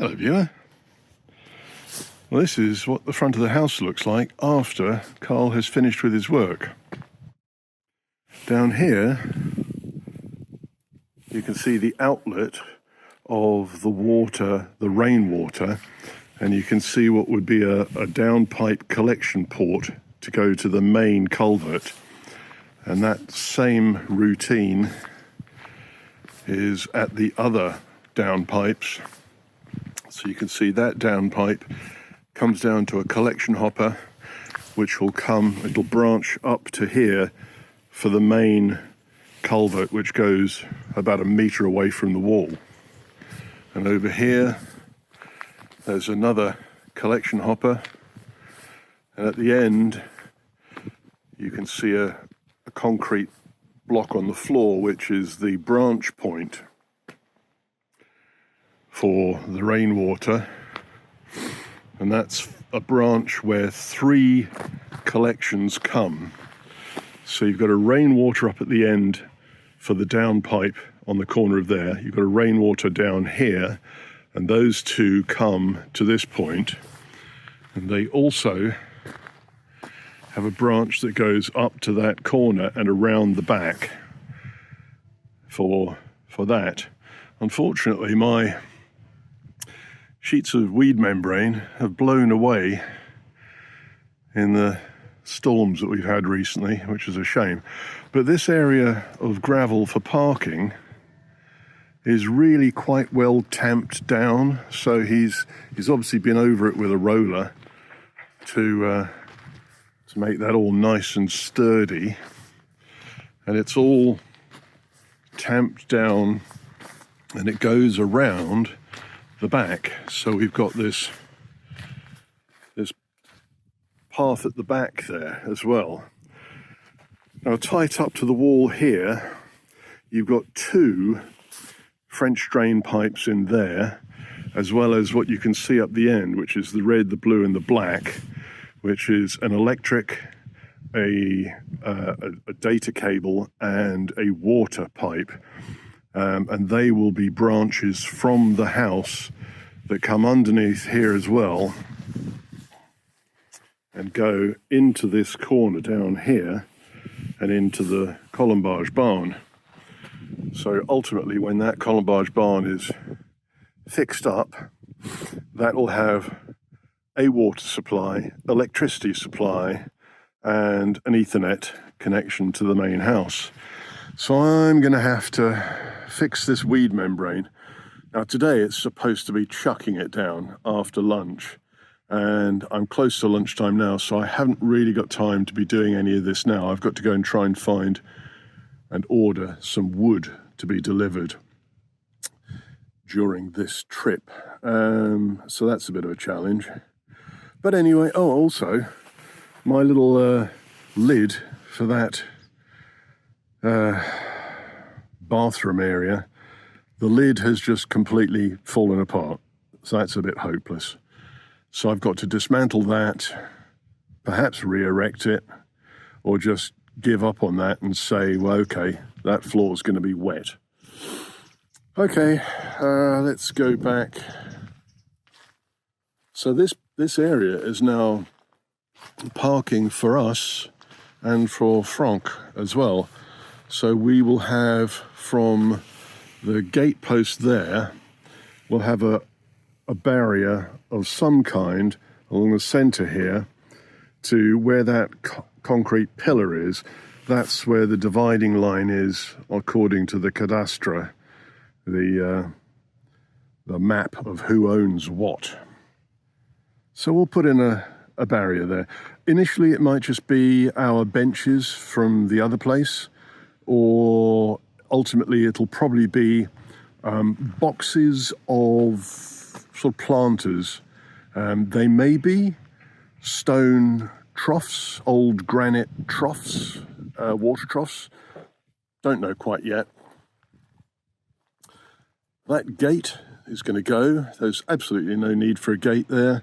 Hello viewer. Well, this is what the front of the house looks like after Karl has finished with his work. Down here you can see the outlet of the water, the rainwater, and you can see what would be a downpipe collection port to go to the main culvert. And that same routine is at the other downpipes. So you can see that downpipe comes down to a collection hopper, which will it'll branch up to here for the main culvert, which goes about 1 metre away from the wall. And over here, there's another collection hopper. And at the end, you can see a concrete block on the floor, which is the branch point for the rainwater, and that's a branch where 3 collections come. So you've got a rainwater up at the end for the downpipe on the corner of there, you've got a rainwater down here, and those 2 come to this point, and they also have a branch that goes up to that corner and around the back for that. Unfortunately, my sheets of weed membrane have blown away in the storms that we've had recently, which is a shame. But this area of gravel for parking is really quite well tamped down, so he's obviously been over it with a roller to make that all nice and sturdy, and it's all tamped down and it goes around the back. So we've got this path at the back there as well. Now, tight up to the wall here, you've got 2 French drain pipes in there, as well as what you can see up the end, which is the red, the blue and the black, which is an electric, a data cable and a water pipe. And they will be branches from the house that come underneath here as well and go into this corner down here and into the colombage barn. So ultimately, when that colombage barn is fixed up, that will have a water supply, electricity supply, and an Ethernet connection to the main house. So I'm going to have to fix this weed membrane. Now today it's supposed to be chucking it down after lunch, and I'm close to lunchtime now, so I haven't really got time to be doing any of this now. I've got to go and try and find and order some wood to be delivered during this trip. So that's a bit of a challenge. But anyway, also my little lid for that bathroom area, the lid has just completely fallen apart, so that's a bit hopeless. So I've got to dismantle that, perhaps re-erect it, or just give up on that and say, well, okay, that floor's going to be wet. Okay, let's go back. So this area is now parking for us and for Franck as well. So we will have, from the gate post there, we'll have a barrier of some kind along the centre here to where that concrete pillar is. That's where the dividing line is, according to the cadastre, the map of who owns what. So we'll put in a barrier there. Initially it might just be our benches from the other place, or ultimately it'll probably be boxes of sort of planters. They may be stone troughs, old granite troughs, water troughs. Don't know quite yet. That gate is going to go. There's absolutely no need for a gate there.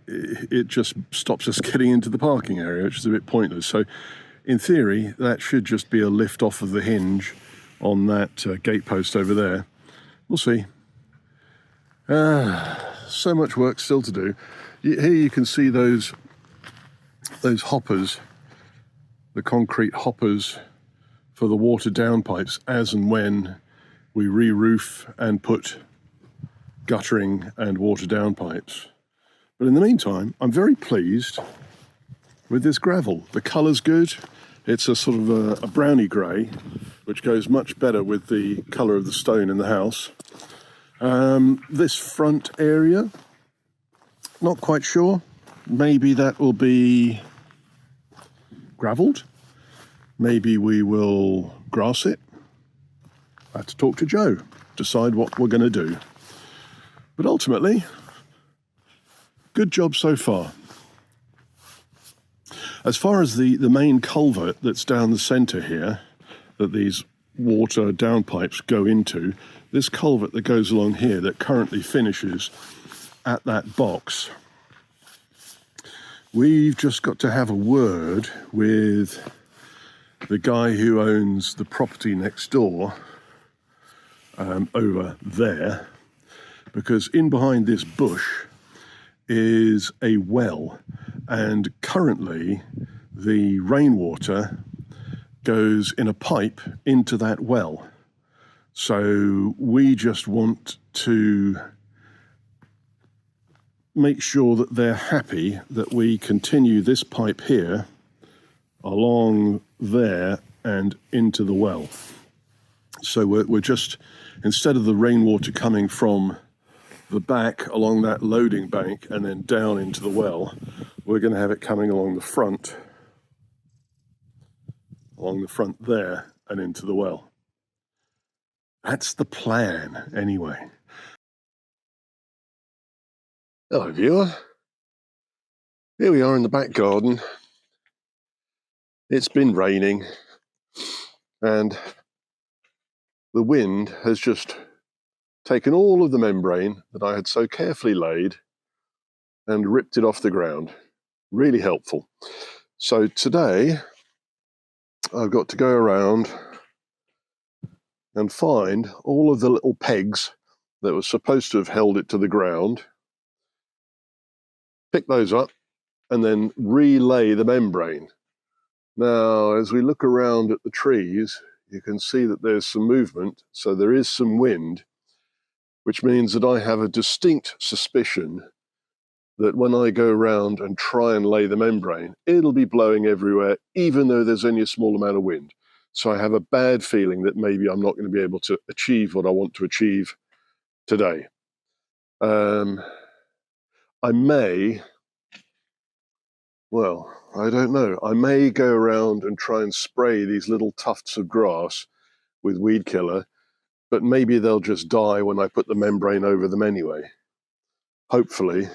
It just stops us getting into the parking area, which is a bit pointless. So in theory, that should just be a lift off of the hinge on that gate post over there. We'll see. So much work still to do. Here you can see those hoppers, the concrete hoppers for the water downpipes as and when we re-roof and put guttering and water downpipes. But in the meantime, I'm very pleased with this gravel. The colour's good. It's a sort of a browny grey, which goes much better with the colour of the stone in the house. This front area, not quite sure. Maybe that will be gravelled. Maybe we will grass it. I have to talk to Joe, decide what we're going to do. But ultimately, good job so far. As far as the main culvert that's down the centre here, that these water downpipes go into, this culvert that goes along here that currently finishes at that box, we've just got to have a word with the guy who owns the property next door over there, because in behind this bush is a well, and currently the rainwater goes in a pipe into that well. So we just want to make sure that they're happy that we continue this pipe here along there and into the well. So we're just, instead of the rainwater coming from the back along that loading bank and then down into the well, we're going to have it coming along the front there and into the well. That's the plan anyway. Hello viewer, here we are in the back garden. It's been raining and the wind has just taken all of the membrane that I had so carefully laid and ripped it off the ground. Really helpful. So today I've got to go around and find all of the little pegs that were supposed to have held it to the ground, pick those up and then relay the membrane. Now, as we look around at the trees, you can see that there's some movement, so there is some wind, which means that I have a distinct suspicion that when I go around and try and lay the membrane, it'll be blowing everywhere, even though there's only a small amount of wind. So I have a bad feeling that maybe I'm not going to be able to achieve what I want to achieve today. I may, well, I don't know. I may go around and try and spray these little tufts of grass with weed killer, but maybe they'll just die when I put the membrane over them anyway. Hopefully,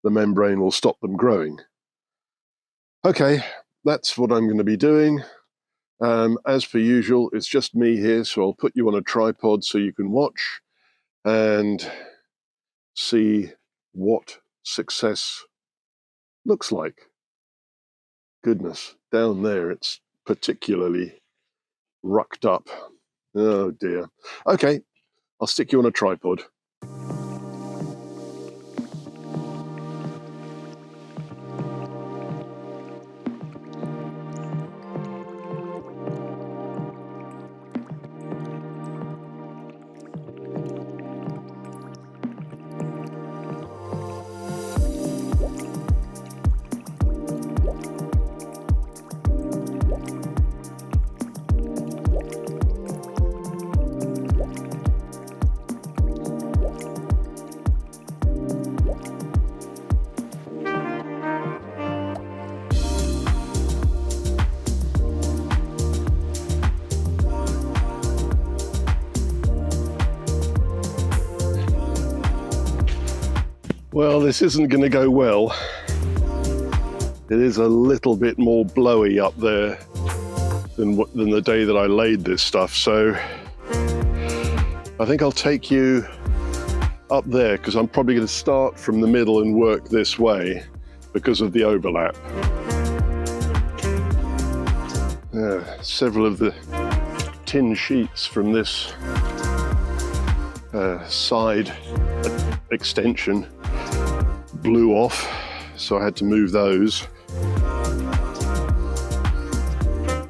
the membrane will stop them growing. Okay, that's what I'm going to be doing. As per usual, it's just me here, so I'll put you on a tripod so you can watch and see what success looks like. Goodness, down there it's particularly rucked up. Oh dear. Okay, I'll stick you on a tripod. Well, this isn't going to go well. It is a little bit more blowy up there than the day that I laid this stuff, so I think I'll take you up there because I'm probably going to start from the middle and work this way because of the overlap. Several of the tin sheets from this side extension blew off, so I had to move those.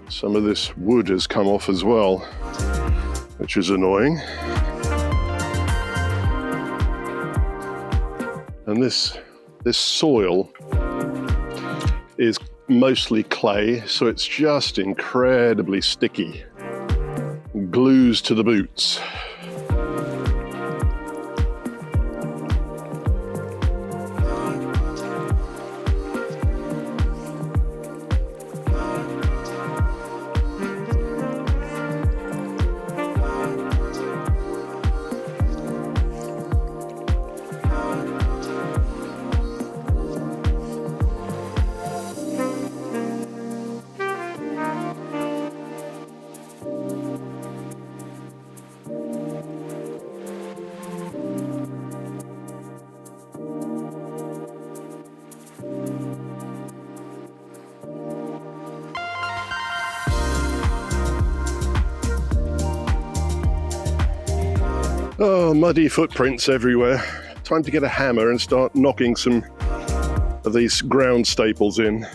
Some of this wood has come off as well, which is annoying. And this soil is mostly clay, so it's just incredibly sticky. Glues to the boots. Oh, muddy footprints everywhere. Time to get a hammer and start knocking some of these ground staples in.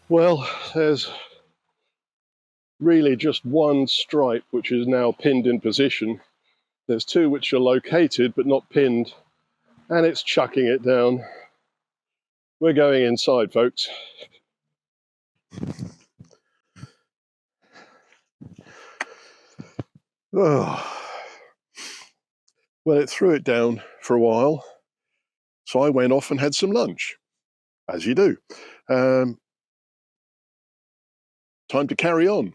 Well, there's really just one stripe which is now pinned in position. There's two which are located but not pinned, and it's chucking it down. We're going inside, folks. Oh. Well, it threw it down for a while, so I went off and had some lunch, as you do. Time to carry on.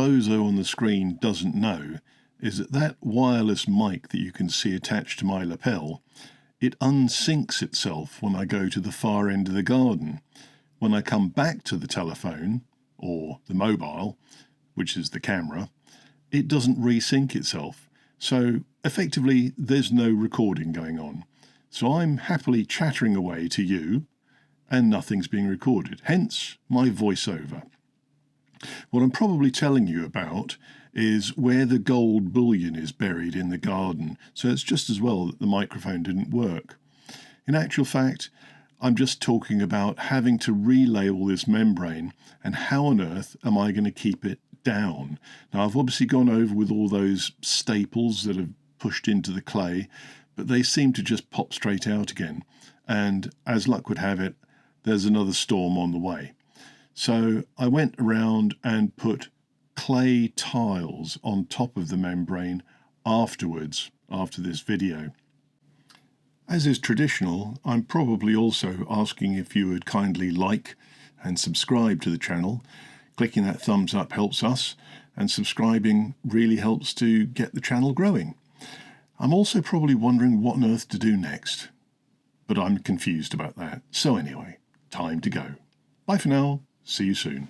bozo on the screen doesn't know is that that wireless mic that you can see attached to my lapel, it unsyncs itself when I go to the far end of the garden. When I come back to the telephone, or the mobile, which is the camera, it doesn't resync itself. So effectively, there's no recording going on. So I'm happily chattering away to you, and nothing's being recorded, hence my voiceover. What I'm probably telling you about is where the gold bullion is buried in the garden, so it's just as well that the microphone didn't work. In actual fact, I'm just talking about having to relay all this membrane and how on earth am I going to keep it down. Now, I've obviously gone over with all those staples that have pushed into the clay, but they seem to just pop straight out again. And as luck would have it, there's another storm on the way. So I went around and put clay tiles on top of the membrane afterwards, after this video. As is traditional, I'm probably also asking if you would kindly like and subscribe to the channel. Clicking that thumbs up helps us, and subscribing really helps to get the channel growing. I'm also probably wondering what on earth to do next, but I'm confused about that. So anyway, time to go. Bye for now. See you soon.